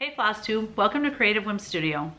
Hey FlosStube, welcome to Creative Whim Studio.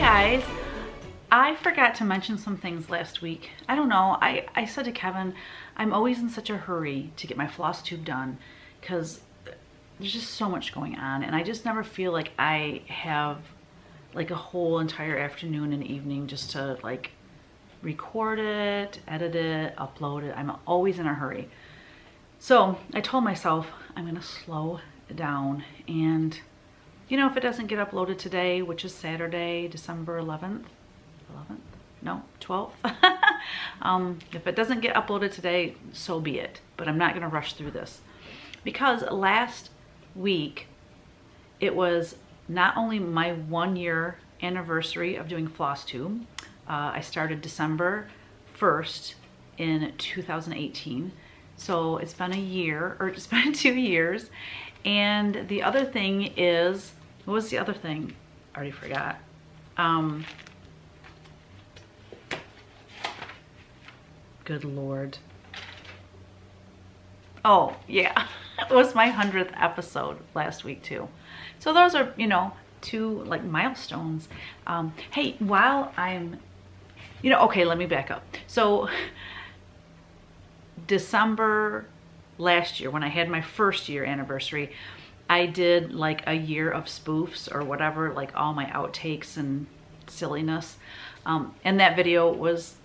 guys, I forgot to mention some things last week. I don't know, I said to Kevin, I'm always in such a hurry to get my floss tube done because there's just so much going on and I just never feel like I have like a whole entire afternoon and evening just to like record it, edit it, upload it. I'm always in a hurry. So I told myself I'm gonna slow down, and you know, if it doesn't get uploaded today, which is Saturday, December 11th, no, 12th. If it doesn't get uploaded today, so be it. But I'm not gonna rush through this because last week it was not only my 1-year anniversary of doing FlosStube. I started December 1st in 2018. So it's been a year, or it's been 2 years. And the other thing is, what was the other thing? I already forgot. Good Lord. Oh, yeah. It was my 100th episode last week too. So those are, you know, 2 like milestones. Hey, while I'm, you know, okay, let me back up. So December last year, when I had my 1st year anniversary, I did like a year of spoofs or whatever, like all my outtakes and silliness. And that video was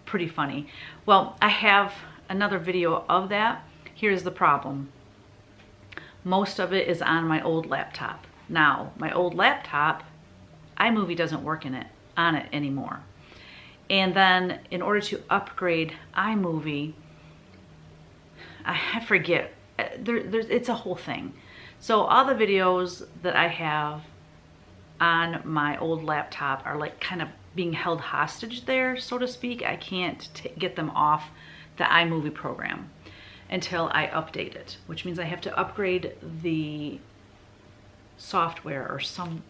pretty funny. Well, I have another video of that. Here's the problem. Most of it is on my old laptop. Now, my old laptop, iMovie doesn't work on it anymore. And then in order to upgrade iMovie, I forget, it's a whole thing. So all the videos that I have on my old laptop are like kind of being held hostage there, so to speak. I can't get them off the iMovie program until I update it, which means I have to upgrade the software or some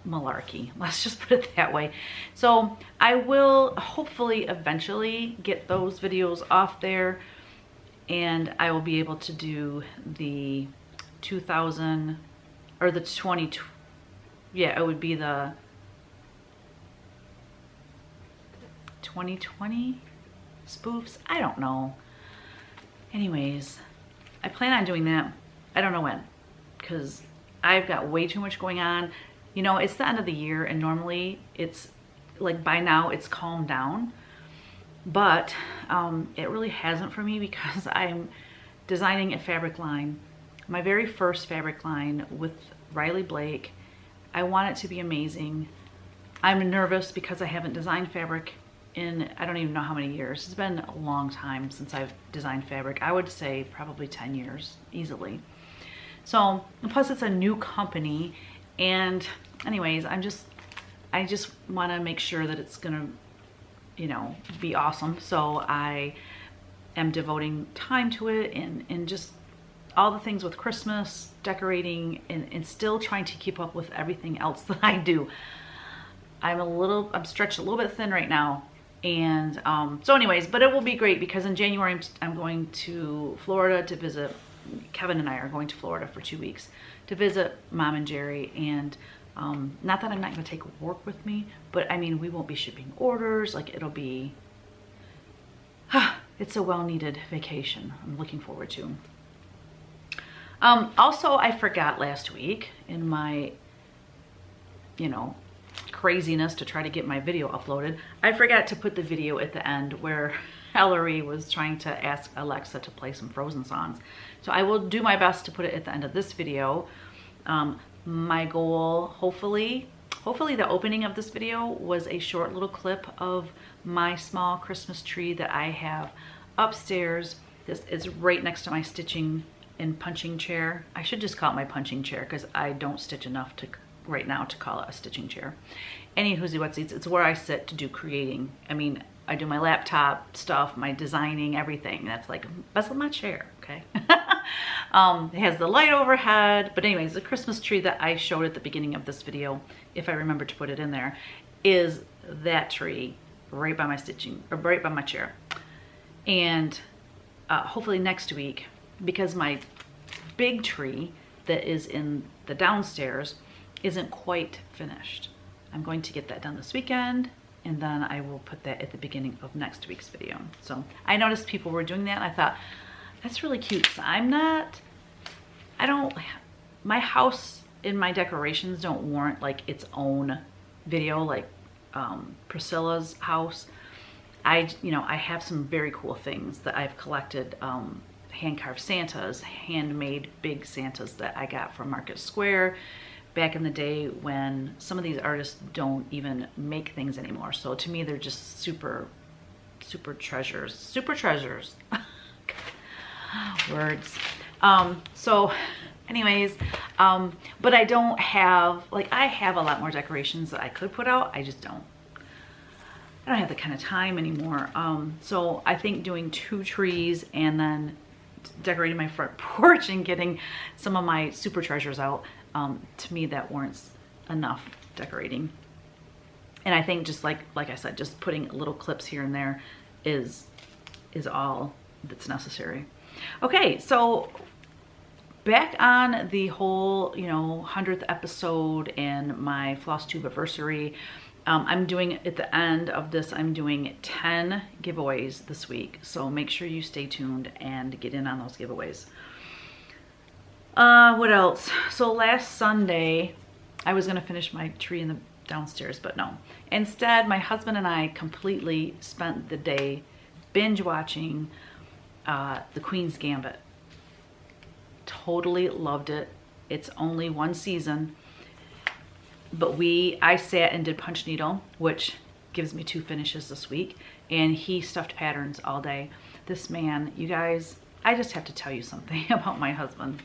malarkey. Let's just put it that way. So I will hopefully eventually get those videos off there, and I will be able to do the 2000 or the 20, yeah, it would be the 2020 spoofs. I don't know. Anyways, I plan on doing that. I don't know when, because I've got way too much going on. You know, it's the end of the year and normally it's like by now it's calmed down, but it really hasn't for me because I'm designing a fabric line, my very first fabric line with Riley Blake. I want it to be amazing. I'm nervous because I haven't designed fabric in, I don't even know how many years. It's been a long time since I've designed fabric. I would say probably 10 years easily. So, and plus it's a new company, and anyways, I just want to make sure that it's gonna, you know, be awesome. So I am devoting time to it and just all the things with Christmas, decorating, and still trying to keep up with everything else that I do. I'm stretched a little bit thin right now. And so anyways, but it will be great because in January I'm going to Florida to visit. Kevin and I are going to Florida for 2 weeks to visit Mom and Jerry, and not that I'm not going to take work with me, but I mean, we won't be shipping orders. Like, it'll be, it's a well-needed vacation I'm looking forward to. Also, I forgot last week in my, you know, craziness to try to get my video uploaded, I forgot to put the video at the end where Ellery was trying to ask Alexa to play some Frozen songs. So I will do my best to put it at the end of this video. My goal, hopefully the opening of this video was a short little clip of my small Christmas tree that I have upstairs. This is right next to my stitching and punching chair. I should just call it my punching chair because I don't stitch enough to right now to call it a stitching chair. Any whoosie whatsies, it's where I sit to do creating. I mean, I do my laptop stuff, my designing, everything. That's like, that's my chair, okay? It has the light overhead, but anyways, the Christmas tree that I showed at the beginning of this video, if I remember to put it in there, is that tree right by my stitching, or right by my chair. And hopefully next week, because my big tree that is in the downstairs isn't quite finished. I'm going to get that done this weekend, and then I will put that at the beginning of next week's video. So I noticed people were doing that, and I thought, that's really cute. So my house and my decorations don't warrant like its own video, like Priscilla's house. I have some very cool things that I've collected, hand-carved Santas, handmade big Santas that I got from Market Square back in the day when some of these artists don't even make things anymore. So to me, they're just super treasures. Super treasures. Words. So anyways, but I don't have, like, I have a lot more decorations that I could put out. I just don't. I don't have the kind of time anymore. So I think doing 2 trees and then decorating my front porch and getting some of my super treasures out, to me that warrants enough decorating. And I think just like I said, just putting little clips here and there is all that's necessary. Okay, so back on the whole, 100th episode and my FlOSSTUBE anniversary. I'm doing, at the end of this, I'm doing 10 giveaways this week. So make sure you stay tuned and get in on those giveaways. What else? So last Sunday, I was going to finish my tree in the downstairs, but no. Instead, my husband and I completely spent the day binge watching The Queen's Gambit. Totally loved it. It's only 1 season. But I sat and did punch needle, which gives me 2 finishes this week, and he stuffed patterns all day. This man, you guys, I just have to tell you something about my husband.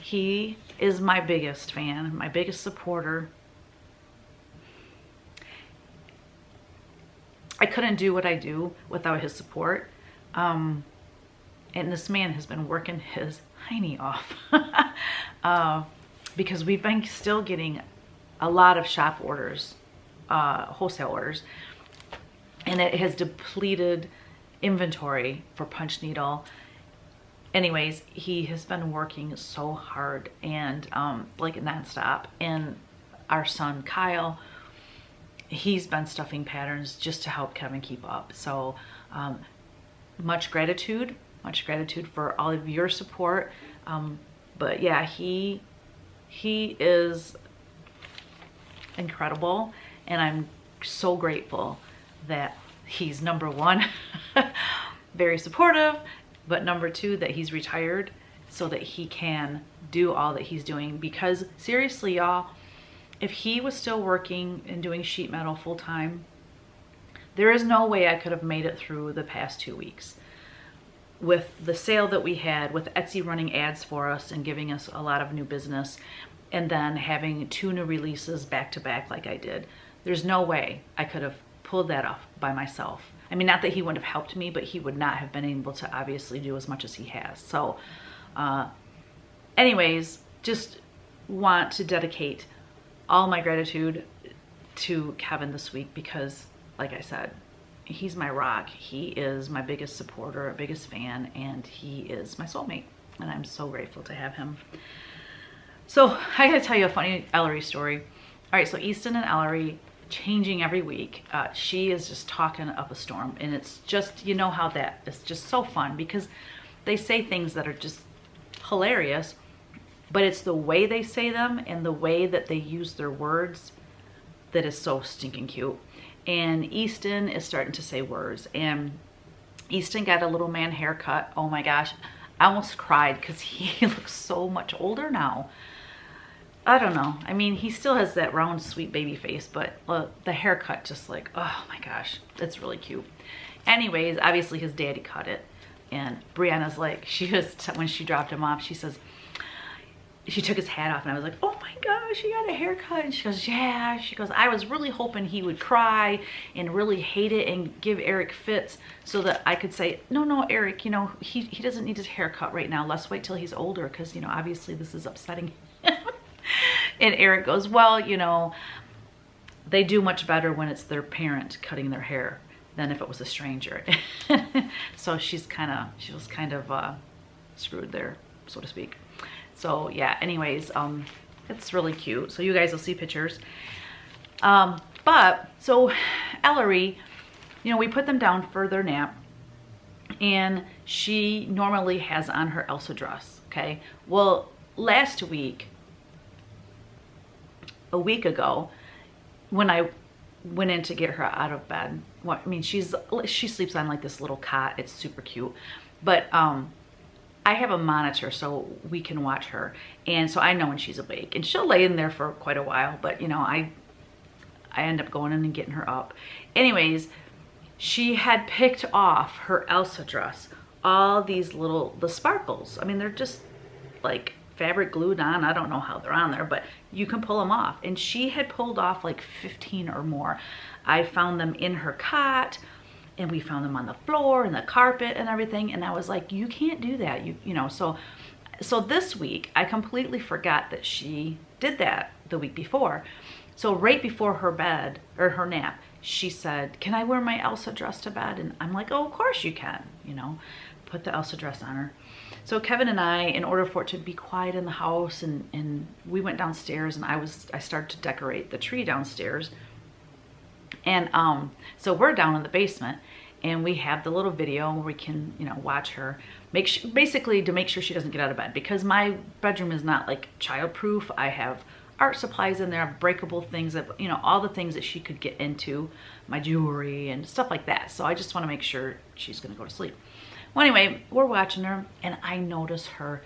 He is my biggest fan, my biggest supporter. I couldn't do what I do without his support. And this man has been working his hiney off. Because we've been still getting a lot of shop orders, wholesale orders, and it has depleted inventory for punch needle. Anyways, he has been working so hard and like nonstop. And our son Kyle, he's been stuffing patterns just to help Kevin keep up. So much gratitude for all of your support. But yeah, he is incredible, and I'm so grateful that he's number 1, very supportive, but number 2, that he's retired so that he can do all that he's doing. Because seriously, y'all, if he was still working and doing sheet metal full time, there is no way I could have made it through the past 2 weeks. With the sale that we had, with Etsy running ads for us and giving us a lot of new business, and then having 2 new releases back to back like I did, there's no way I could have pulled that off by myself. I mean, not that he wouldn't have helped me, but he would not have been able to obviously do as much as he has. So anyways, just want to dedicate all my gratitude to Kevin this week, because like I said, he's my rock. He is my biggest supporter, biggest fan, and he is my soulmate, and I'm so grateful to have him. So I gotta tell you a funny Ellery story. All right, so Easton and Ellery changing every week. She is just talking up a storm, and it's just, you know how that is just so fun, because they say things that are just hilarious, but it's the way they say them and the way that they use their words that is so stinking cute. And Easton is starting to say words, and Easton got a little man haircut. Oh my gosh, I almost cried because he looks so much older now. I don't know. I mean, he still has that round, sweet baby face, but the haircut just like, oh my gosh, it's really cute. Anyways, obviously his daddy cut it, and Brianna's like, when she dropped him off, she says, she took his hat off, and I was like, oh my gosh, he got a haircut. And she goes, yeah. She goes, I was really hoping he would cry and really hate it and give Eric fits so that I could say, no, Eric, he doesn't need his haircut right now. Let's wait till he's older, because, obviously this is upsetting him. And Eric goes, well, they do much better when it's their parent cutting their hair than if it was a stranger. So she was kind of screwed there, so to speak. So yeah, anyways, it's really cute. So you guys will see pictures. But so Ellery, you know, we put them down for their nap, and she normally has on her Elsa dress, okay? Well, last week, a week ago, when I went in to get her out of bed, well, I mean, she sleeps on like this little cot. It's super cute. But I have a monitor so we can watch her. And so I know when she's awake. And she'll lay in there for quite a while. But, you know, I end up going in and getting her up. Anyways, she had picked off her Elsa dress. All these the sparkles. I mean, they're just like fabric glued on. I don't know how they're on there, but you can pull them off. And she had pulled off like 15 or more. I found them in her cot, and we found them on the floor and the carpet and everything. And I was like, you can't do that. You know, so this week I completely forgot that she did that the week before. So right before her bed or her nap, she said, can I wear my Elsa dress to bed? And I'm like, oh, of course you can, you know, put the Elsa dress on her. So Kevin and I, in order for it to be quiet in the house, and we went downstairs, and I started to decorate the tree downstairs. And so we're down in the basement, and we have the little video where we can, you know, watch her, basically to make sure she doesn't get out of bed, because my bedroom is not like child-proof. I have art supplies in there, breakable things, that, you know, all the things that she could get into, my jewelry and stuff like that. So I just want to make sure she's gonna go to sleep. Well, anyway, we're watching her, and I notice her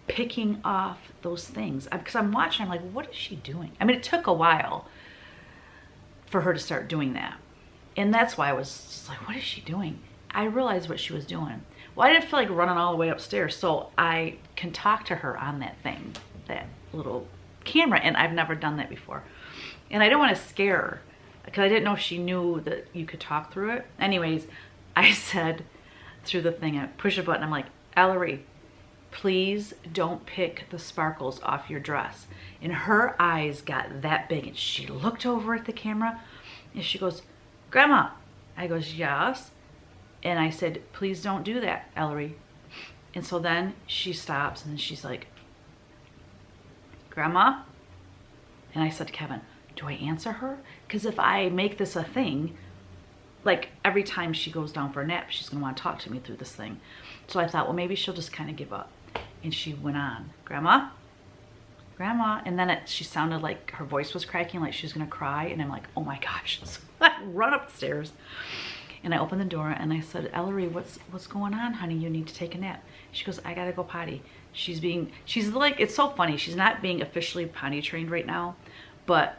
picking off those things, because I'm watching. I'm like, what is she doing? I mean, it took a while for her to start doing that, and that's why I was just like, what is she doing? I realized what she was doing. Well, I didn't feel like running all the way upstairs, so I can talk to her on that thing, that little camera, and I've never done that before, and I didn't want to scare her because I didn't know if she knew that you could talk through it. Anyways, I said through the thing, I push a button, I'm like, Ellery, please don't pick the sparkles off your dress. And her eyes got that big, and she looked over at the camera, and she goes, Grandma. I goes, yes. And I said, please don't do that, Ellery. And so then she stops, and she's like, Grandma? And I said to Kevin, do I answer her? Because if I make this a thing, like every time she goes down for a nap, she's gonna want to talk to me through this thing. So I thought, well, maybe she'll just kind of give up. And she went on, Grandma? Grandma? And then she sounded like her voice was cracking, like she was gonna cry. And I'm like, oh my gosh. So I run upstairs, and I opened the door, and I said, Ellery, what's going on, honey? You need to take a nap. She goes, I gotta go potty. She's like, it's so funny. She's not being officially potty trained right now, but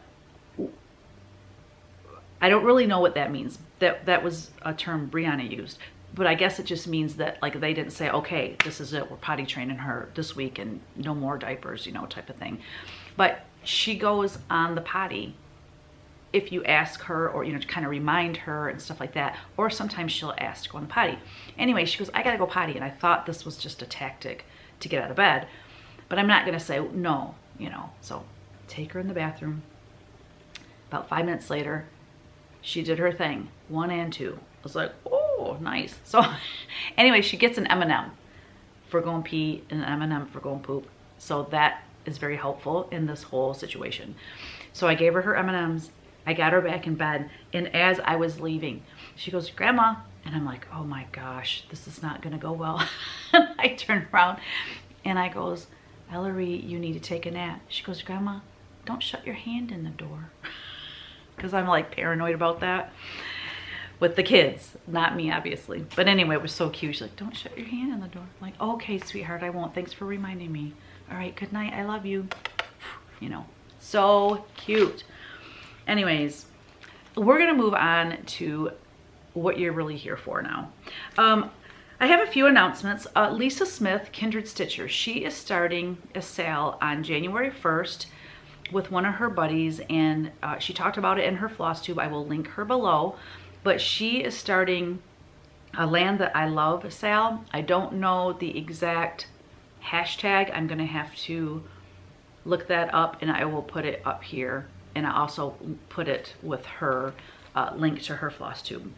I don't really know what that means. That was a term Brianna used, but I guess it just means that, like, they didn't say, okay, this is it, we're potty training her this week and no more diapers, you know, type of thing. But she goes on the potty if you ask her, or, you know, to kind of remind her and stuff like that, or sometimes she'll ask to go on the potty. Anyway, she goes, I gotta go potty, and I thought this was just a tactic to get out of bed, but I'm not gonna say no, you know. So take her in the bathroom. About 5 minutes later, she did her thing, 1 and 2. I was like, oh, nice. So anyway, she gets an M&M for going pee and an M&M for going poop. So that is very helpful in this whole situation. So I gave her her M&Ms. I got her back in bed, and as I was leaving, she goes, Grandma. And I'm like, oh my gosh, this is not gonna go well. I turn around, and I goes, Ellery, you need to take a nap. She goes, Grandma, don't shut your hand in the door. Because I'm like paranoid about that with the kids, not me, obviously. But anyway, it was so cute. She's like, don't shut your hand in the door. I'm like, okay, sweetheart, I won't. Thanks for reminding me. All right, good night. I love you. You know, so cute. Anyways, we're gonna move on to what you're really here for now. I have a few announcements. Lisa Smith, Kindred Stitcher, she is starting a sale on January 1st with one of her buddies, and she talked about it in her FlOSSTUBE. I will link her below, but she is starting a Land That I Love sale. I don't know the exact hashtag. I'm gonna have to look that up, and I will put it up here, and I also put it with her link to her FlOSSTUBE.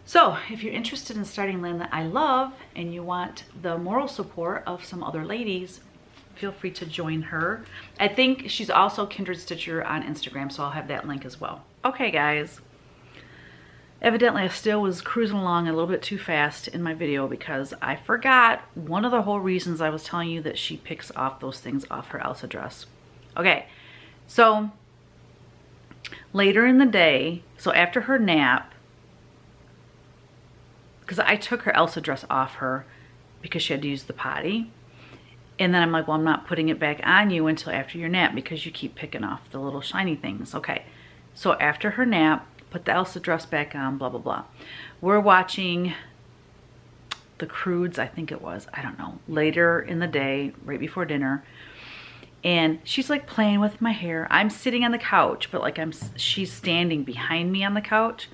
So if you're interested in starting Land That I Love, and you want the moral support of some other ladies, feel free to join her. I think she's also Kindred Stitcher on Instagram, so I'll have that link as well. Okay, guys. Evidently, I still was cruising along a little bit too fast in my video because I forgot one of the whole reasons I was telling you that she picks off those things off her Elsa dress. Okay, so later in the day, so after her nap, because I took her Elsa dress off her because she had to use the potty. And then I'm like, well, I'm not putting it back on you until after your nap because you keep picking off the little shiny things. Okay, so after her nap, put the Elsa dress back on, blah, blah, blah. We're watching The Croods, I think it was, I don't know, later in the day, right before dinner. And she's like playing with my hair. I'm sitting on the couch, but like she's standing behind me on the couch.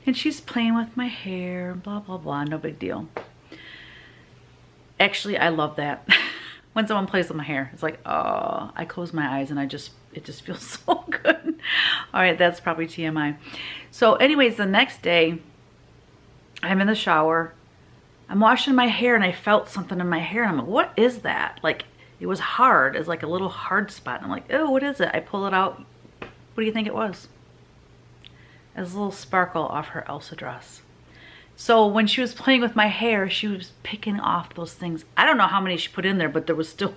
And she's playing with my hair, blah, blah, blah, no big deal. Actually, I love that. When someone plays with my hair, it's like, oh, I close my eyes and it just feels so good. All right, that's probably TMI. So anyways, the next day, I'm in the shower. I'm washing my hair and I felt something in my hair. And I'm like, what is that? Like, it was hard. It's like a little hard spot. And I'm like, oh, what is it? I pull it out. What do you think it was? It was a little sparkle off her Elsa dress. So when she was playing with my hair, she was picking off those things. I don't know how many she put in there, but there was still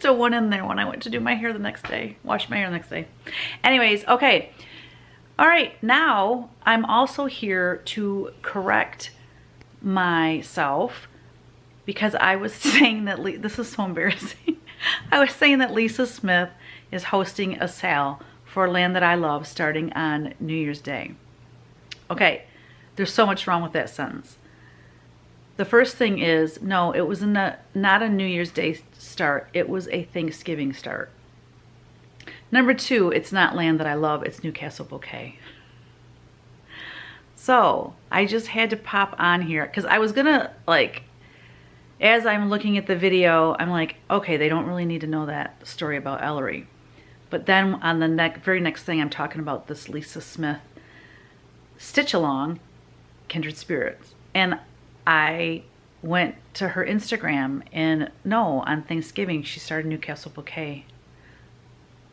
one in there when I went to do my hair the next day. Wash my hair the next day. Anyways, okay. All right, now I'm also here to correct myself because I was saying that, this is so embarrassing. I was saying that Lisa Smith is hosting a sale for Land That I Love starting on New Year's Day. Okay. There's so much wrong with that sentence. The first thing is, no, it was not a New Year's Day start. It was a Thanksgiving start. Number two, it's not Land That I Love. It's Newcastle Bouquet. So I just had to pop on here because I was going to, like, as I'm looking at the video, I'm like, okay, they don't really need to know that story about Ellery. But then on the very next thing, I'm talking about this Lisa Smith stitch along, Kindred Spirits. And I went to her Instagram and no, on Thanksgiving, she started Newcastle Bouquet.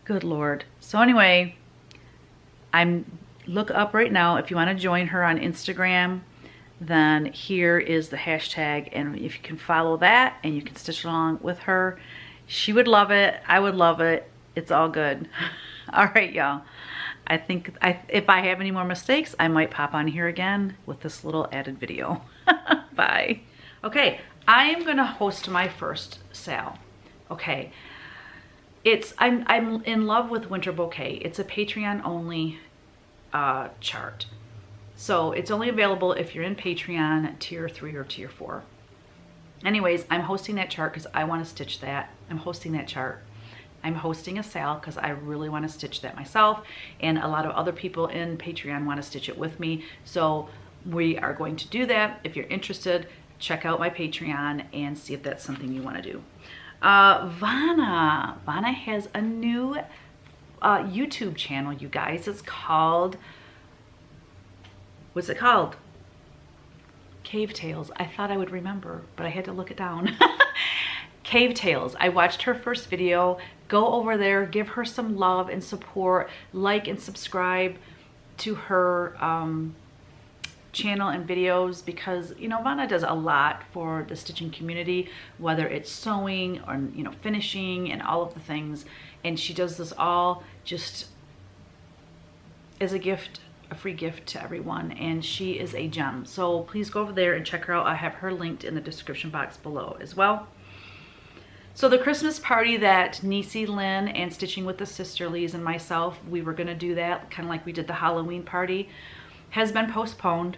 Good Lord. So anyway, look up right now. If you want to join her on Instagram, then here is the hashtag. And if you can follow that and you can stitch along with her, she would love it. I would love it. It's all good. All right, y'all. I think if I have any more mistakes, I might pop on here again with this little added video. Bye. Okay, I am gonna host my first sale. Okay, I'm in love with Winter Bouquet. It's a Patreon only chart. So it's only available if you're in Patreon tier 3 or tier 4. Anyways, I'm hosting that chart because I want to stitch that. I'm hosting that chart. I'm hosting a sale because I really want to stitch that myself, and a lot of other people in Patreon want to stitch it with me. So we are going to do that. If you're interested, check out my Patreon and see if that's something you want to do. Vonna has a new YouTube channel, you guys. It's called, what's it called? Cave Tales. I thought I would remember, but I had to look it down. Cave Tales. I watched her first video. Go over there, give her some love and support, like and subscribe to her channel and videos because, you know, Vonna does a lot for the stitching community, whether it's sewing or, you know, finishing and all of the things. And she does this all just as a gift, a free gift to everyone, and she is a gem. So please go over there and check her out. I have her linked in the description box below as well. So the Christmas party that Niecy Lynn and Stitching with the Sisterlies and myself, we were gonna do that, kind of like we did the Halloween party, has been postponed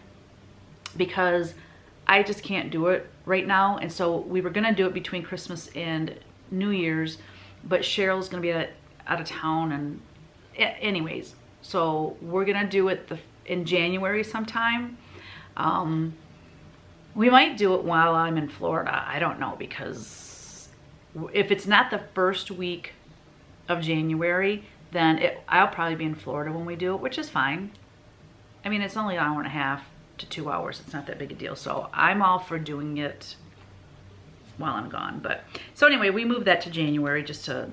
because I just can't do it right now. And so we were gonna do it between Christmas and New Year's, but Cheryl's gonna be out of town, and anyways, so we're gonna do it in January sometime. We might do it while I'm in Florida. I don't know, because if it's not the first week of January, then I'll probably be in Florida when we do it, which is fine. I mean, it's only an hour and a half to 2 hours. It's not that big a deal. So I'm all for doing it while I'm gone. But so anyway, we moved that to January just to,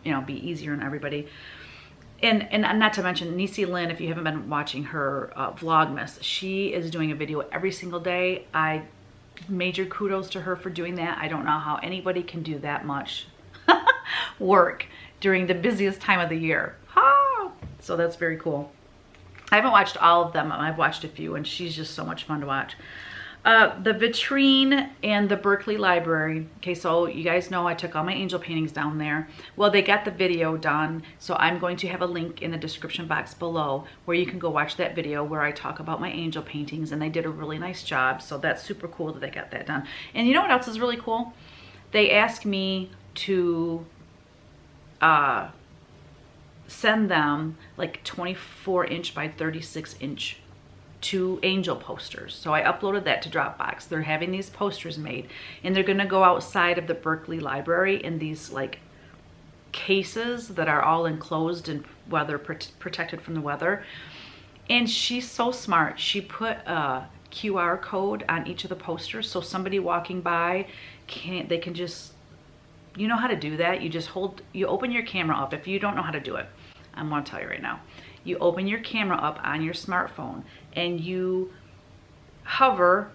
you know, be easier on everybody. And not to mention Niecy Lynn, if you haven't been watching her Vlogmas, she is doing a video every single day. I major kudos to her for doing that. I don't know how anybody can do that much work during the busiest time of the year. So that's very cool. I haven't watched all of them. I've watched a few, and she's just so much fun to watch. The Virtrine and the Berkley Library. Okay, so you guys know I took all my angel paintings down there. Well, they got the video done, so I'm going to have a link in the description box below where you can go watch that video where I talk about my angel paintings, and they did a really nice job, so that's super cool that they got that done. And you know what else is really cool? They asked me to send them like 24-inch by 36-inch 2 angel posters. So I uploaded that to Dropbox. They're having these posters made, and they're gonna go outside of the Berkley Library in these like cases that are all enclosed and weather protected from the weather. And she's so smart. She put a QR code on each of the posters, so somebody walking by they can just, you know how to do that? You open your camera up. If you don't know how to do it, I'm gonna tell you right now. You open your camera up on your smartphone and you hover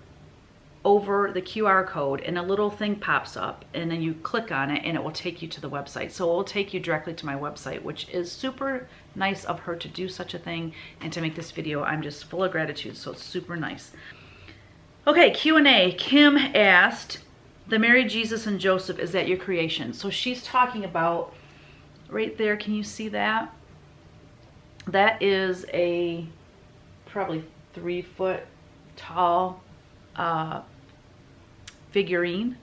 over the QR code and a little thing pops up, and then you click on it and it will take you to the website. So it will take you directly to my website, which is super nice of her to do such a thing and to make this video. I'm just full of gratitude, so it's super nice. Okay, Q&A. Kim asked, the Mary, Jesus, and Joseph, is that your creation? So she's talking about right there, can you see that? That is a probably 3-foot tall figurine.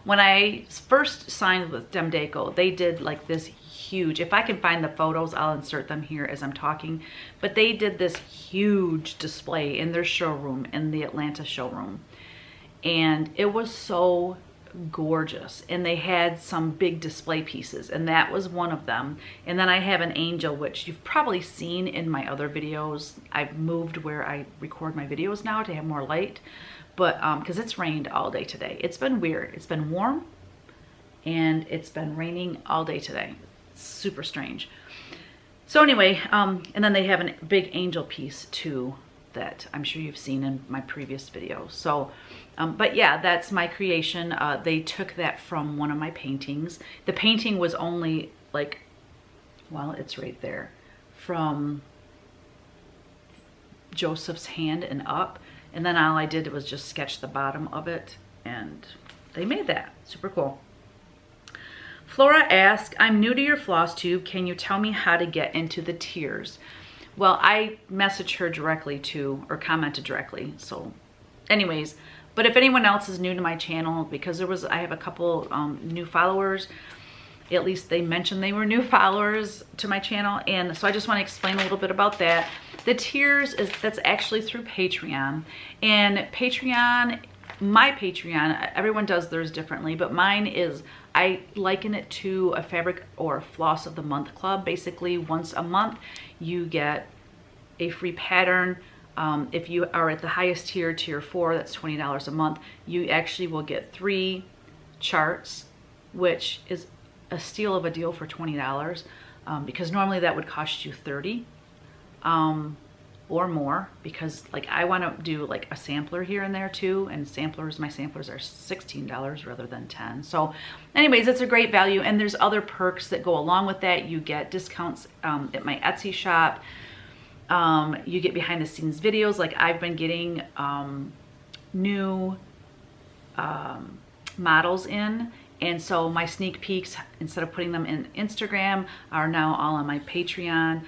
When I first signed with Demdeco, they did like this huge, if I can find the photos, I'll insert them here as I'm talking, but they did this huge display in their showroom, in the Atlanta showroom. And it was so gorgeous, and they had some big display pieces, and that was one of them. And then I have an angel, which you've probably seen in my other videos. I've moved where I record my videos now to have more light, but because it's rained all day today. It's been weird. It's been warm and it's been raining all day today. It's super strange. So anyway, and then they have a big angel piece too that I'm sure you've seen in my previous videos. So but yeah, that's my creation. They took that from one of my paintings. The painting was only like, well, it's right there, from Joseph's hand and up. And then all I did was just sketch the bottom of it, and they made that. Super cool. Flora asked, I'm new to your FlOSSTUBE. Can you tell me how to get into the tiers? Well, I messaged her directly too, or commented directly. So anyways, but if anyone else is new to my channel, because I have a couple new followers, at least they mentioned they were new followers to my channel. And so I just want to explain a little bit about that. The tiers, that's actually through Patreon. And Patreon, my Patreon, everyone does theirs differently, but mine is, I liken it to a fabric or floss of the month club. Basically, once a month, you get a free pattern. If you are at the highest tier, tier 4, that's $20 a month, you actually will get 3 charts, which is a steal of a deal for $20, because normally that would cost you $30 or more, because like I want to do like a sampler here and there too, and my samplers are $16 rather than $10. So anyways, it's a great value, and there's other perks that go along with that. You get discounts at my Etsy shop. You get behind the scenes videos, like I've been getting new models in, and so my sneak peeks, instead of putting them in Instagram, are now all on my Patreon.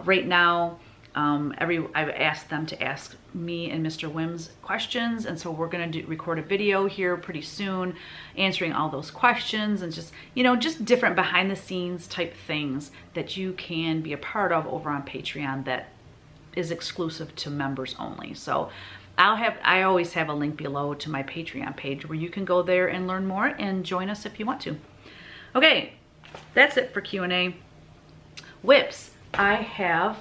Right now, I've asked them to ask me and Mr. Wim's questions, and so we're gonna record a video here pretty soon answering all those questions, and just, you know, just different behind the scenes type things that you can be a part of over on Patreon that is exclusive to members only. So I always have a link below to my Patreon page where you can go there and learn more and join us if you want to. Okay, that's it for Q&A. Whips, I'm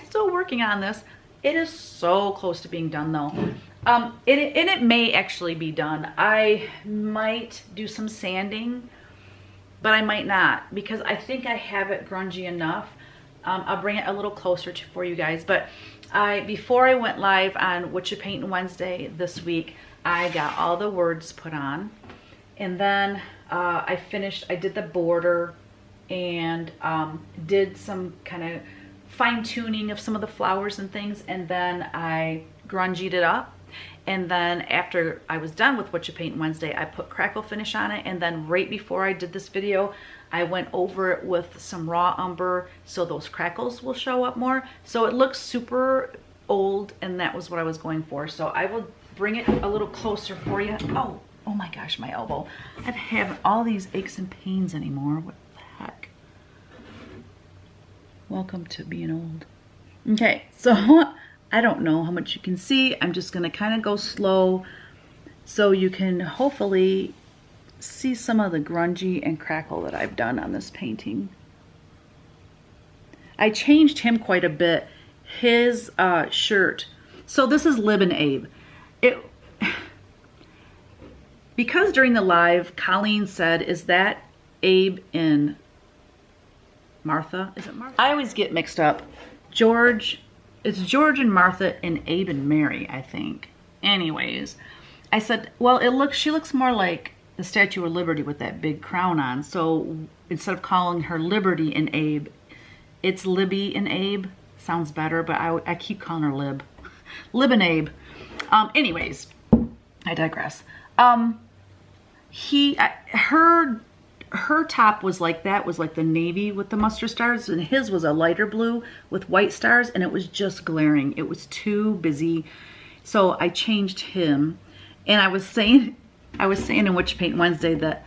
still working on this. It is so close to being done though. It may actually be done. I might do some sanding, but I might not, because I think I have it grungy enough. I'll bring it a little closer for you guys. But before I went live on What You Paintin' Wednesday this week, I got all the words put on. And then I did the border and did some kind of fine tuning of some of the flowers and things. And then I grungied it up. And then after I was done with What You Paintin' Wednesday, I put crackle finish on it. And then right before I did this video, I went over it with some raw umber so those crackles will show up more. So it looks super old, and that was what I was going for. So I will bring it a little closer for you. Oh my gosh, my elbow. I don't have all these aches and pains anymore. What the heck? Welcome to being old. Okay, so I don't know how much you can see. I'm just gonna kind of go slow so you can hopefully see some of the grungy and crackle that I've done on this painting. I changed him quite a bit. His shirt. So this is Lib and Abe. Because during the live, Colleen said, is that Abe and Martha? Is it Martha? I always get mixed up. George. It's George and Martha and Abe and Mary, I think. Anyways, I said, well, she looks more like the Statue of Liberty with that big crown on. So instead of calling her Liberty and Abe, it's Libby and Abe. Sounds better, but I keep calling her Lib. Lib and Abe. Anyways, I digress. Her top was like that, was like the navy with the mustard stars, and his was a lighter blue with white stars, and it was just glaring. It was too busy. So I changed him. And I was saying in What You Paint Wednesday that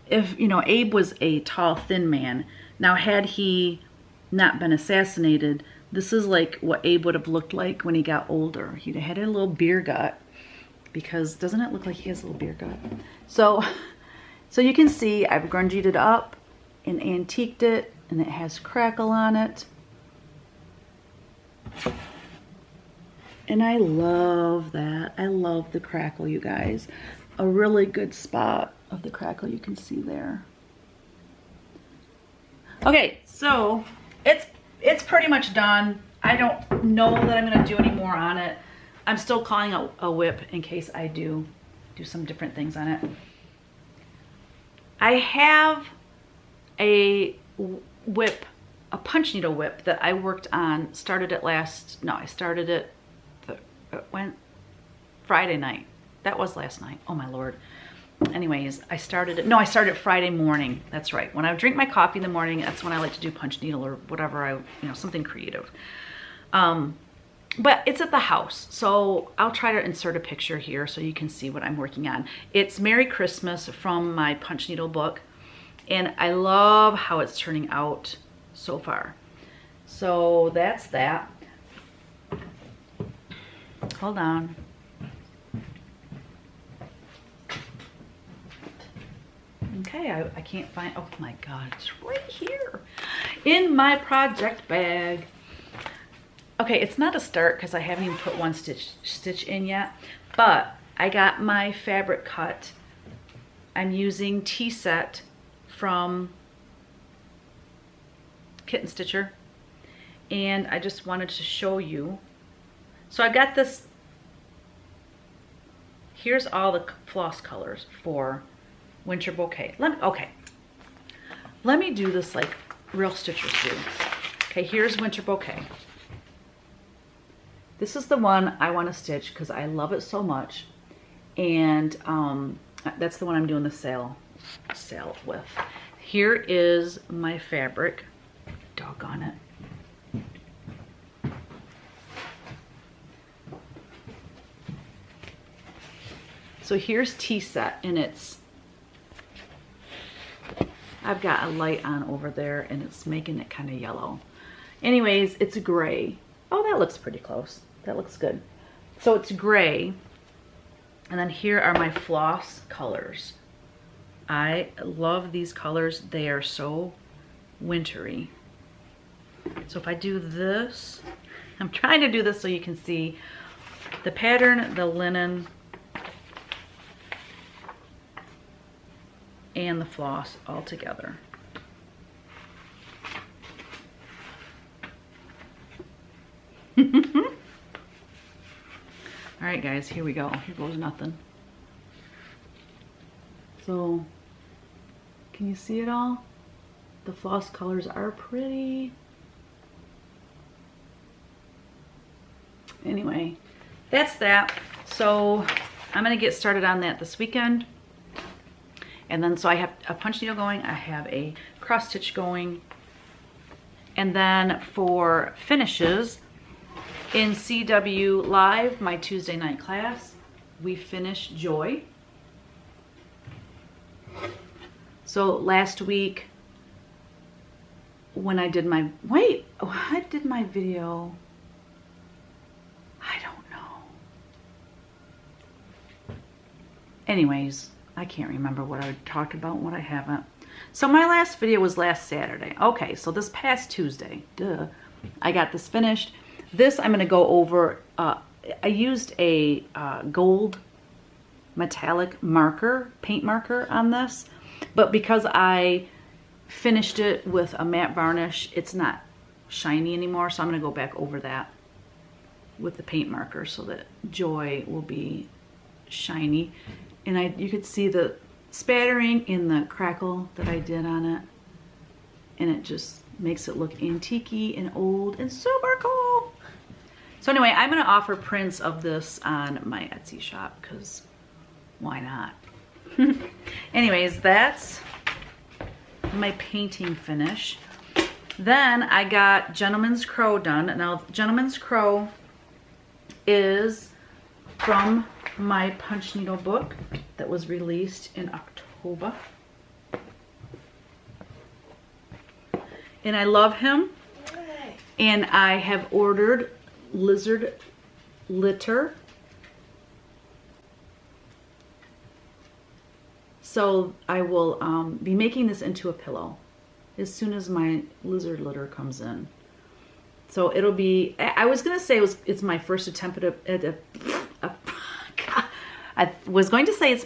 if, you know, Abe was a tall, thin man. Now, had he not been assassinated, this is like what Abe would have looked like when he got older. He'd have had a little beer gut, because doesn't it look like he has a little beer gut? So you can see I've grungied it up and antiqued it, and it has crackle on it. And I love that. I love the crackle, you guys. A really good spot of the crackle you can see there. Okay, so it's pretty much done. I don't know that I'm gonna do any more on it. I'm still calling a whip in case I do some different things on it. I have a whip, a punch needle whip that I worked on, I started it Friday night. That was last night. Oh my Lord. Anyways, I started Friday morning. That's right. When I drink my coffee in the morning, that's when I like to do punch needle or whatever, something creative. But it's at the house, so I'll try to insert a picture here so you can see what I'm working on. It's Merry Christmas from my punch needle book, and I love how it's turning out so far. So that's that. Hold on. Okay, I can't find, oh my God, it's right here in my project bag. Okay, it's not a start because I haven't even put one stitch in yet, but I got my fabric cut. I'm using T-set from Kitten Stitcher, and I just wanted to show you. So I got this, here's all the floss colors for Winter Bouquet. Let me do this like real stitchers do. Okay, here's Winter Bouquet. This is the one I want to stitch because I love it so much, and that's the one I'm doing the sale with. Here is my fabric. Doggone it. So here's T-set, and I've got a light on over there, and it's making it kind of yellow. Anyways, it's gray. Oh, that looks pretty close. That looks good. So it's gray, and then here are my floss colors. I love these colors. They are so wintry. So if I do this, I'm trying to do this so you can see. the pattern, the linen, and the floss all together. All right, guys, here we go. Here goes nothing. So, can you see it all? The floss colors are pretty. Anyway, that's that. So, I'm gonna get started on that this weekend. And then, so I have a punch needle going, I have a cross stitch going. And then for finishes, in CW Live, my Tuesday night class, we finished Joy. So last week, when I did my, I did my video, I don't know. Anyways, I can't remember what I talked about and what I haven't. So my last video was last Saturday. Okay, so this past Tuesday, I got this finished. This I'm gonna go over, I used a gold metallic marker, paint marker on this, but because I finished it with a matte varnish, it's not shiny anymore, so I'm gonna go back over that with the paint marker so that Joy will be shiny. And you could see the spattering in the crackle that I did on it, and it just makes it look antique-y and old and super cool. So anyway, I'm gonna offer prints of this on my Etsy shop, because why not? Anyways, that's my painting finish. Then I got Gentleman's Crow done. Now, Gentleman's Crow is from my punch needle book that was released in October. And I love him. And I have ordered lizard litter. So I will be making this into a pillow as soon as my lizard litter comes in. So it'll be, I was gonna say it's my first attempt I was going to say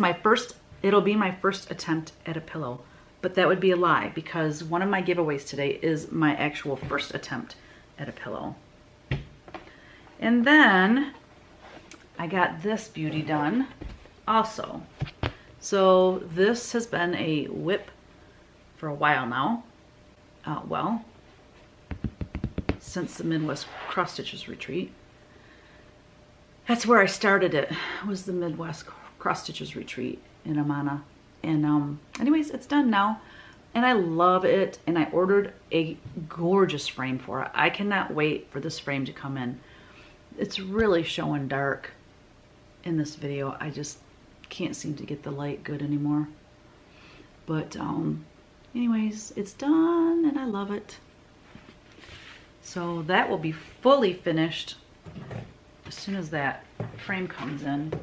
it'll be my first attempt at a pillow, but that would be a lie, because one of my giveaways today is my actual first attempt at a pillow. And then I got this beauty done also. So this has been a whip for a while now. Well, since the Midwest Cross Stitches Retreat. That's where I started it, was the Midwest Cross Stitches Retreat in Amana. And anyways, it's done now. And I love it. And I ordered a gorgeous frame for it. I cannot wait for this frame to come in. It's really showing dark in this video. I just can't seem to get the light good anymore. But anyways, it's done and I love it. So that will be fully finished as soon as that frame comes in.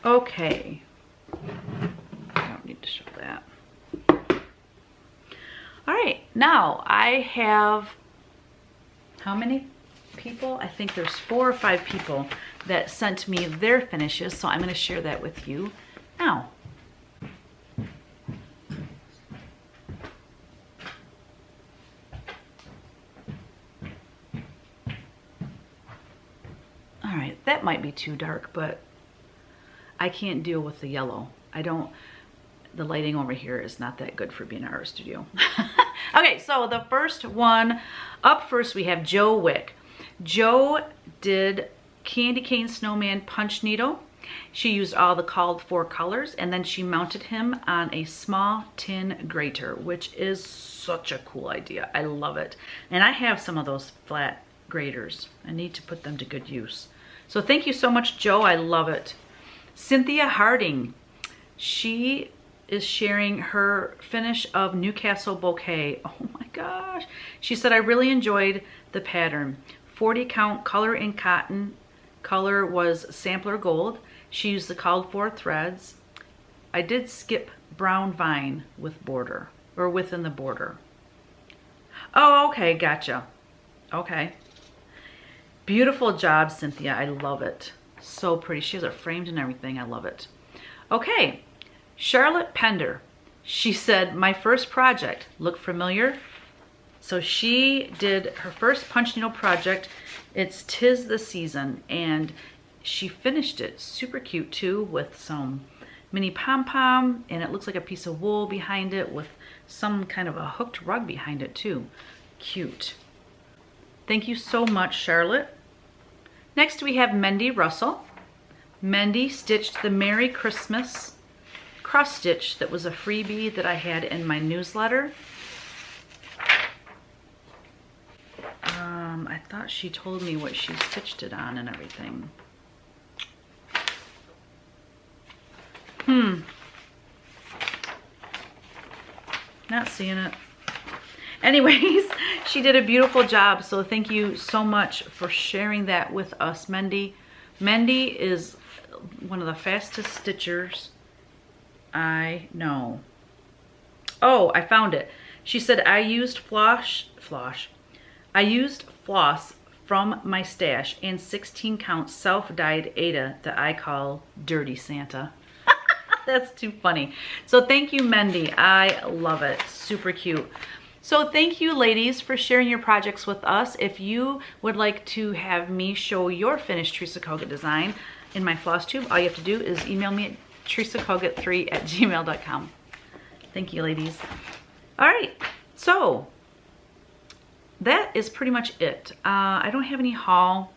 Okay. I don't need to show that. All right, now I have, how many people? I think there's 4 or 5 people that sent me their finishes, so I'm going to share that with you now. All right, that might be too dark, but I can't deal with the yellow. The lighting over here is not that good for being an art studio. Okay, so the first one, up first we have Joe Wick. Joe did Candy Cane Snowman punch needle. She used all the called for colors, and then she mounted him on a small tin grater, which is such a cool idea. I love it. And I have some of those flat graters. I need to put them to good use. So thank you so much, Joe. I love it. Cynthia Harding, she is sharing her finish of Newcastle Bouquet. Oh my gosh. She said, I really enjoyed the pattern. 40 count color in cotton. Color was Sampler Gold. She used the called for threads. I did skip brown vine with border, or within the border. Oh, okay, gotcha. Okay. Beautiful job, Cynthia. I love it. So pretty. She has it framed and everything. I love it. Okay, Charlotte Pender. She said, my first project. Look familiar? So she did her first punch needle project. It's 'Tis the Season, and she finished it super cute too with some mini pom-pom, and it looks like a piece of wool behind it with some kind of a hooked rug behind it too. Cute. Thank you so much, Charlotte. Next we have Mendy Russell. Mendy stitched the Merry Christmas cross stitch that was a freebie that I had in my newsletter. I thought she told me what she stitched it on and everything. Not seeing it. Anyways, she did a beautiful job, so thank you so much for sharing that with us, Mendy. Mendy is one of the fastest stitchers I know. Oh, I found it. She said, I used floss from my stash and 16 count self-dyed Ada that I call Dirty Santa. That's too funny. So thank you, Mendy. I love it. Super cute. So thank you, ladies, for sharing your projects with us. If you would like to have me show your finished Theresa Kogut design in my FlOSSTUBE, all you have to do is email me at theresakogut3@gmail.com. Thank you, ladies. All right, so that is pretty much it. I don't have any haul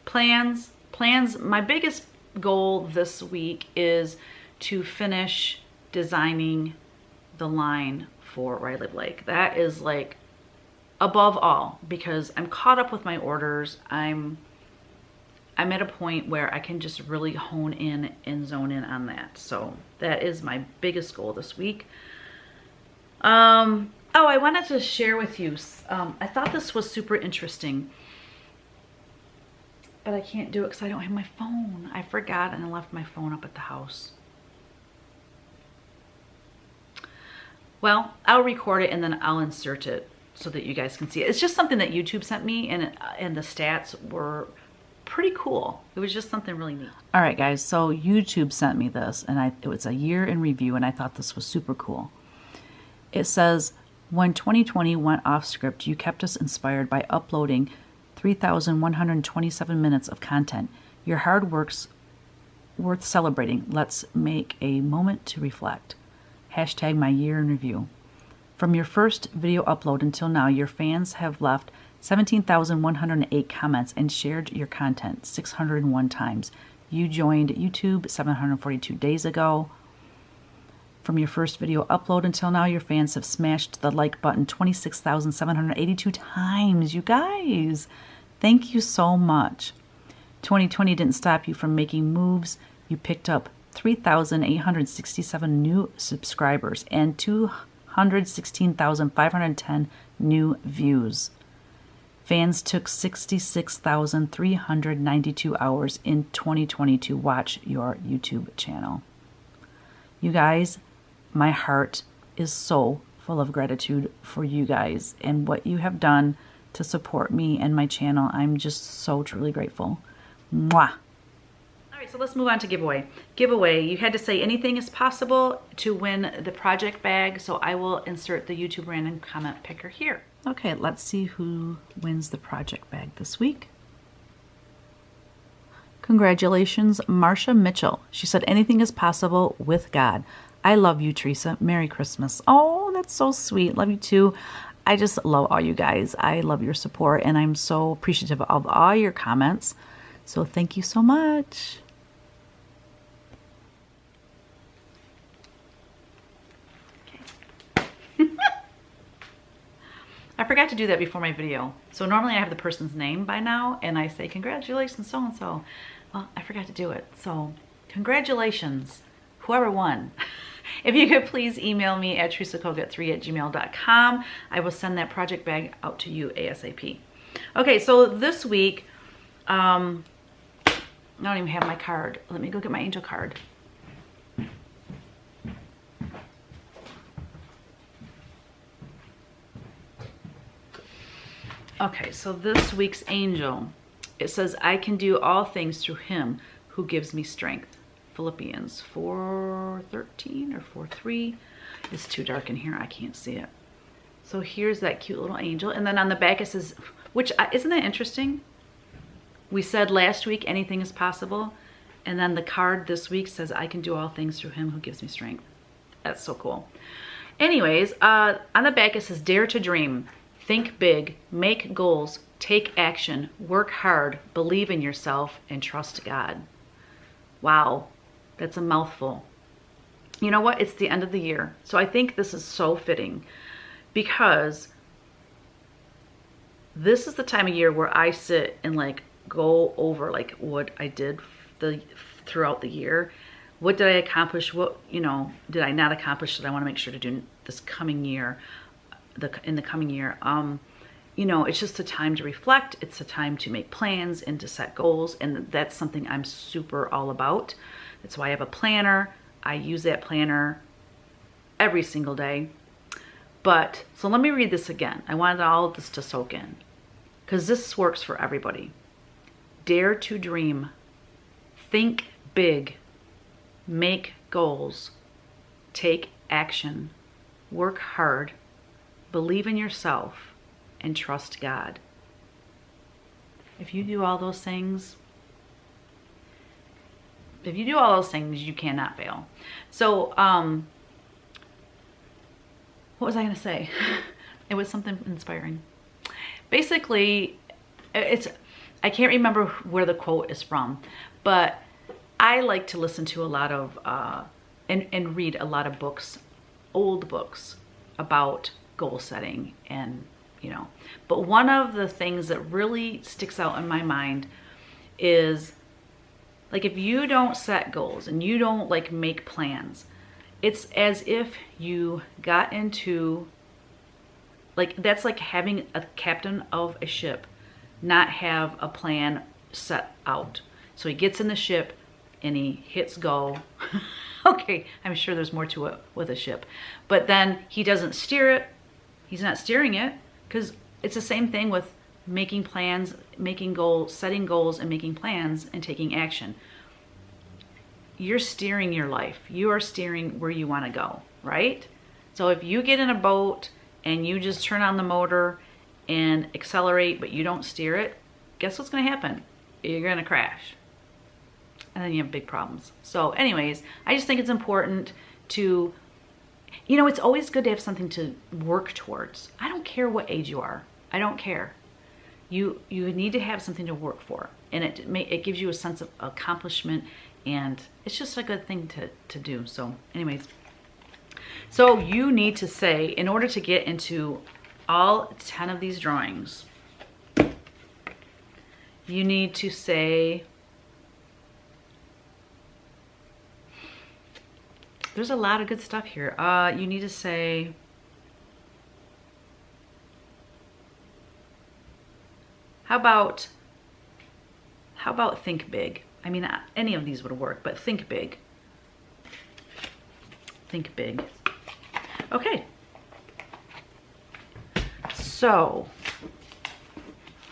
plans. My biggest goal this week is to finish designing the line for Where I Live Lake. That is like above all, because I'm caught up with my orders. I'm at a point where I can just really hone in and zone in on that. So that is my biggest goal this week. Oh, I wanted to share with you, I thought this was super interesting, but I can't do it because I don't have my phone. I forgot and I left my phone up at the house. Well, I'll record it and then I'll insert it so that you guys can see it. It's just something that YouTube sent me, and the stats were pretty cool. It was just something really neat. All right, guys, so YouTube sent me this, and it was a year in review, and I thought this was super cool. It says, when 2020 went off script, you kept us inspired by uploading 3,127 minutes of content. Your hard work's worth celebrating. Let's make a moment to reflect. Hashtag my year in review. From your first video upload until now, your fans have left 17,108 comments and shared your content 601 times. You joined YouTube 742 days ago. From your first video upload until now, your fans have smashed the like button 26,782 times. You guys, thank you so much. 2020 didn't stop you from making moves. You picked up 3,867 new subscribers and 216,510 new views. Fans took 66,392 hours in 2020 to watch your YouTube channel. You guys, my heart is so full of gratitude for you guys and what you have done to support me and my channel. I'm just so truly grateful. Mwah! All right, so let's move on to giveaway. Giveaway, you had to say anything is possible to win the project bag, so I will insert the YouTube random comment picker here. Okay, let's see who wins the project bag this week. Congratulations, Marsha Mitchell. She said anything is possible with God. I love you, Theresa. Merry Christmas. Oh, that's so sweet. Love you too. I just love all you guys. I love your support, and I'm so appreciative of all your comments. So thank you so much. I forgot to do that before my video. So normally I have the person's name by now and I say, congratulations, so-and-so. Well, I forgot to do it. So congratulations, whoever won. If you could please email me at theresakogut3@gmail.com. I will send that project bag out to you ASAP. Okay, so this week, I don't even have my card. Let me go get my angel card. Okay, so this week's angel, it says, I can do all things through him who gives me strength. Philippians 4:13 or 4:3. It's too dark in here, I can't see it. So here's that cute little angel. And then on the back it says, which, isn't that interesting? We said last week, anything is possible. And then the card this week says, I can do all things through him who gives me strength. That's so cool. Anyways, on the back it says, dare to dream, think big, make goals, take action, work hard, believe in yourself, and trust God. Wow, that's a mouthful. You know what? It's the end of the year. So I think this is so fitting because this is the time of year where I sit and like go over like what I did throughout the year. What did I accomplish? What, you know, did I not accomplish that I want to make sure to do this coming year, in the coming year? You know, it's just a time to reflect. It's a time to make plans and to set goals. And that's something I'm super all about. That's why I have a planner. I use that planner every single day. But, so let me read this again. I wanted all of this to soak in because this works for everybody. Dare to dream. Think big. Make goals. Take action. Work hard. Believe in yourself. And trust God. If you do all those things, you cannot fail. So, what was I going to say? It was something inspiring. Basically, I can't remember where the quote is from, but I like to listen to a lot of, and read a lot of books, old books about goal setting and, you know, but one of the things that really sticks out in my mind is like, if you don't set goals and you don't like make plans, it's as if you got into, like, that's like having a captain of a ship not have a plan set out. So he gets in the ship and he hits go. Okay, I'm sure there's more to it with a ship. But then he doesn't steer it. He's not steering it, because it's the same thing with making plans, making goals, setting goals and making plans and taking action. You're steering your life. You are steering where you want to go, right? So if you get in a boat and you just turn on the motor and accelerate, but you don't steer it, guess what's going to happen? You're going to crash. And then you have big problems. So anyways, I just think it's important to, you know, it's always good to have something to work towards. I don't care what age you are. I don't care. You need to have something to work for. And it gives you a sense of accomplishment, and it's just a good thing to do. So anyways, so you need to say, in order to get into all 10 of these drawings, you need to say, there's a lot of good stuff here. You need to say, how about think big? I mean, any of these would work, but think big. Think big. Okay. So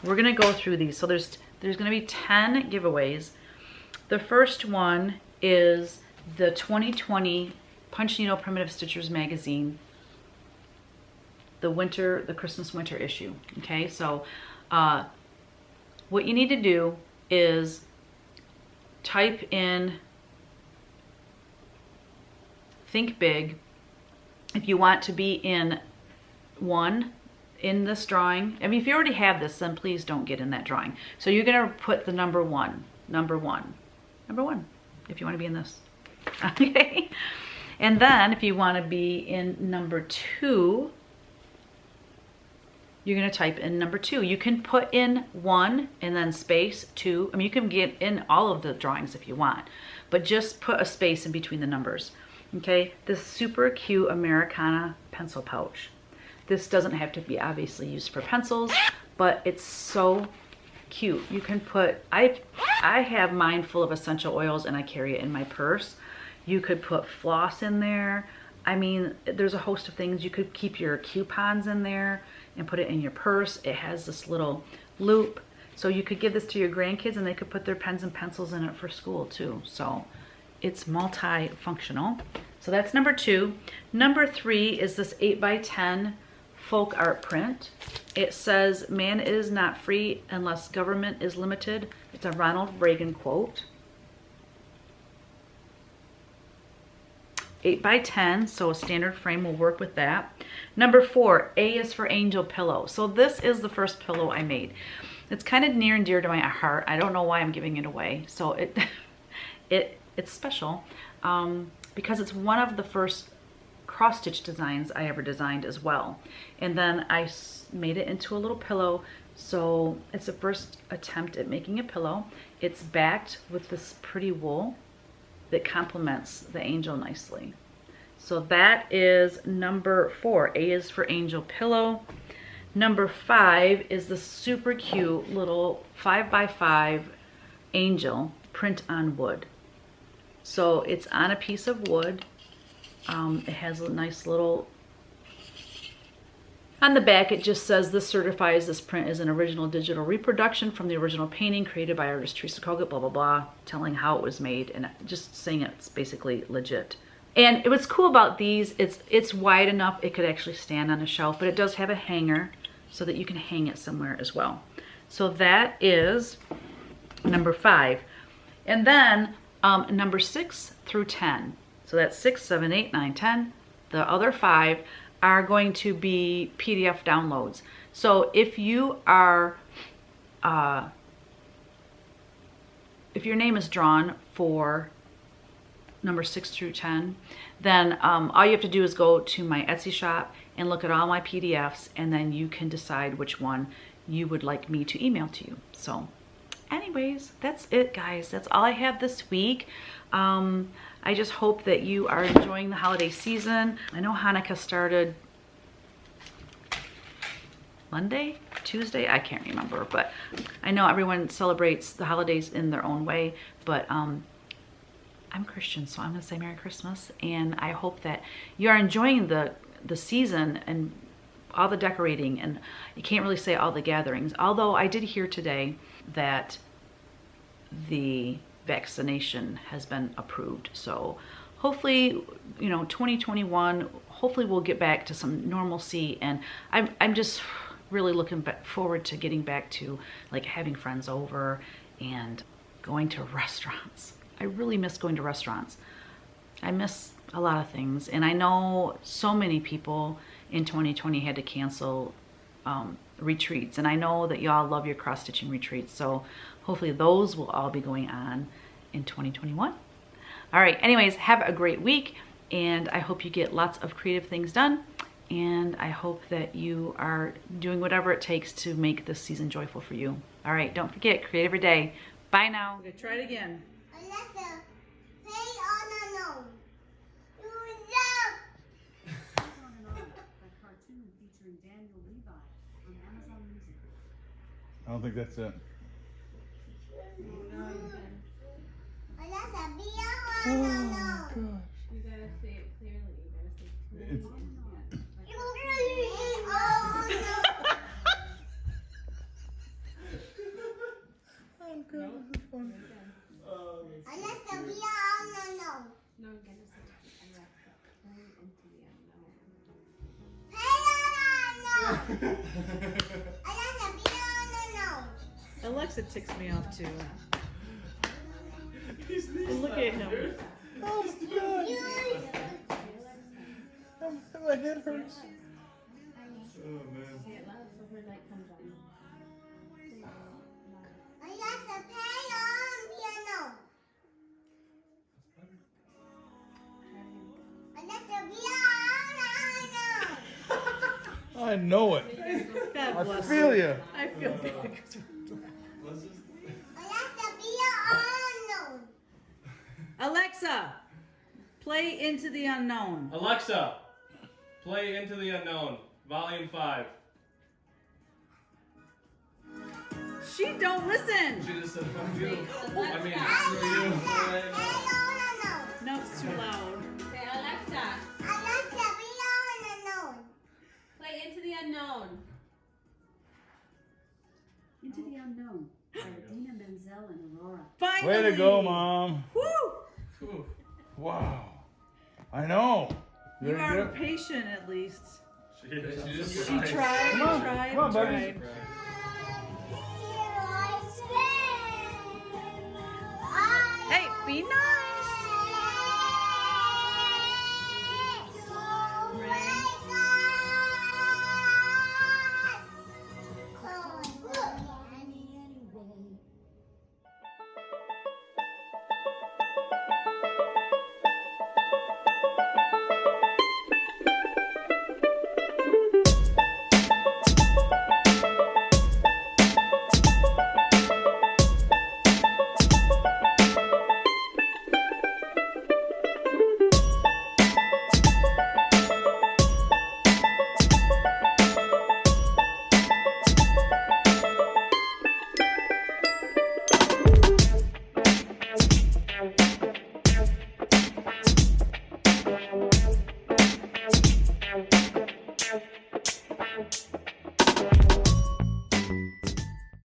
we're gonna go through these. So there's gonna be 10 giveaways. The first one is the 2020 Punch Needle Primitive Stitchers magazine, the Christmas winter issue. Okay, so what you need to do is type in think big. If you want to be in this drawing, I mean, if you already have this, then please don't get in that drawing. So you're gonna put the number one, if you want to be in this. Okay, and then if you want to be in number 2, you're going to type in number 2. You can put in 1 and then space 2. I mean, you can get in all of the drawings if you want, but just put a space in between the numbers. Okay, this super cute Americana pencil pouch. This doesn't have to be obviously used for pencils, but it's so cute. You can put, I have mine full of essential oils and I carry it in my purse. You could put floss in there. I mean, there's a host of things. You could keep your coupons in there. and put it in your purse. It has this little loop. So you could give this to your grandkids and they could put their pens and pencils in it for school too. So it's multifunctional. So that's number 2. Number 3 is this 8x10 folk art print. It says, "Man is not free unless government is limited." It's a Ronald Reagan quote. 8x10, so a standard frame will work with that. Number 4, A is for angel pillow. So this is the first pillow I made. It's kind of near and dear to my heart. I don't know why I'm giving it away. So it's special because it's one of the first cross-stitch designs I ever designed as well. And then I made it into a little pillow. So it's the first attempt at making a pillow. It's backed with this pretty wool that complements the angel nicely. So that is number 4. A is for angel pillow. Number 5 is the super cute little 5x5 angel print on wood. So it's on a piece of wood. It has a nice little, on the back it just says, "This certifies this print is an original digital reproduction from the original painting created by artist Theresa, blah blah blah," telling how it was made and just saying it's basically legit. And what's cool about these, it's wide enough it could actually stand on a shelf, but it does have a hanger so that you can hang it somewhere as well. So that is number 5. And then number 6 through 10. So that's 6, 7, 8, 9, 10. The other 5 are going to be PDF downloads. So if you are, if your name is drawn for number 6 through 10, then all you have to do is go to my Etsy shop and look at all my PDFs, and then you can decide which one you would like me to email to you. So anyways, that's it, guys. That's all I have this week. I just hope that you are enjoying the holiday season. I know Hanukkah started Monday, Tuesday, I can't remember, but I know everyone celebrates the holidays in their own way, but I'm Christian, so I'm gonna say Merry Christmas, and I hope that you are enjoying the season and all the decorating, and you can't really say all the gatherings, although I did hear today that the vaccination has been approved. So hopefully, you know, 2021, hopefully we'll get back to some normalcy, and I'm just really looking forward to getting back to like having friends over and going to restaurants. I really miss going to restaurants. I miss a lot of things, and I know so many people in 2020 had to cancel retreats, and I know that y'all love your cross-stitching retreats, so hopefully those will all be going on in 2021. All right, anyways, have a great week, and I hope you get lots of creative things done, and I hope that you are doing whatever it takes to make this season joyful for you. All right, don't forget, create every day. Bye now. We're gonna try it again. Alexa, play on a no. I don't think that's it. Alexa, be Oh on a no. gosh. You gotta say it clearly. You gotta say clearly. It's, oh god, this is funny. Alexa, be on a no. No, you gotta say Alexa, play into the unknown. Play on a no. Alexa, be on a no. Alexa ticks me off too. Look at him. Oh my god. My head hurts. Oh man. Say it loud so her light comes on. Alexa, play on piano. Alexa, be on a no. I know it. God I bless feel you. you. I feel bad. Alexa, be on no. Alexa, play Into the Unknown. Alexa, play Into the Unknown, Volume 5. She don't listen. She just said fuck you. I mean, Play screw on a no. No, it's too loud. Say Alexa, Alexa, be on a no. play into the unknown. Unknown by Dina Menzel and Aurora. Finally! Way to go, Mom. Woo! Whew. Wow. I know. You Very are good. patient at least. She just She tried. tried, Come on, tried, come on, buddy. tried. Hey, be nice.